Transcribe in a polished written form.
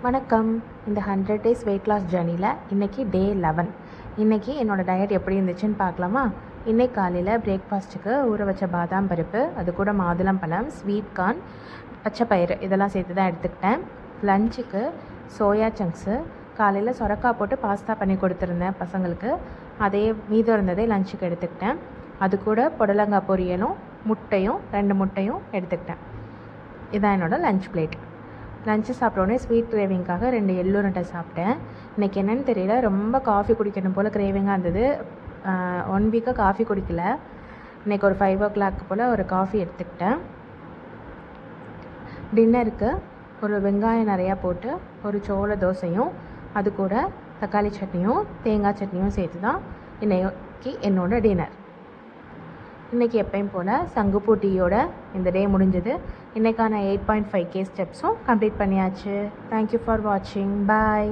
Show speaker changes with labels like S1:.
S1: வணக்கம். இந்த 100 days weight loss ஜர்னியில் இன்றைக்கி டே 11. இன்றைக்கி என்னோடய டயட் எப்படி இருந்துச்சுன்னு பார்க்கலாமா? இன்றைக்கி காலையில் பிரேக்ஃபாஸ்ட்டுக்கு ஊற வச்ச பாதாம் பருப்பு, அது கூட மாதுளம்பழம், ஸ்வீட் கார்ன், பச்சைப்பயிறு இதெல்லாம் சேர்த்து தான் எடுத்துக்கிட்டேன். லஞ்சுக்கு சோயா சங்க்ஸு, காலையில் சொரக்காய் போட்டு பாஸ்தா பண்ணி கொடுத்துருந்தேன் பசங்களுக்கு. அதே மீதம் இருந்ததே லஞ்சுக்கு எடுத்துக்கிட்டேன். அது கூட புடலங்காய் பொரியலும் முட்டையும் 2 முட்டையும் எடுத்துக்கிட்டேன். இதான் என்னோடய லஞ்ச் பிளேட். லஞ்சு சாப்பிட்டோன்னே ஸ்வீட் கிரேவிங்காக 2 எள்ளு உருண்டை சாப்பிட்டேன். இன்றைக்கி என்னென்னு தெரியல, ரொம்ப காஃபி குடிக்கணும் போல் கிரேவிங்காக இருந்தது. 1 வீக்காக காஃபி குடிக்கல. இன்றைக்கி ஒரு 5 o'clock போல் ஒரு காஃபி எடுத்துக்கிட்டேன். டின்னருக்கு ஒரு வெங்காயம் நிறையா போட்டு ஒரு சோள தோசையும், அது கூட தக்காளி சட்னியும் தேங்காய் சட்னியும் சேர்த்து தான் இன்றைக்கி என்னோடய டின்னர். இன்றைக்கி எப்பயும் போல் சங்குப்பூ டீயோட இந்த டே முடிஞ்சது. இன்றைக்கான 8.5K ஸ்டெப்ஸும் கம்ப்ளீட் பண்ணியாச்சு. தேங்க்யூ ஃபார் வாட்சிங். பாய்.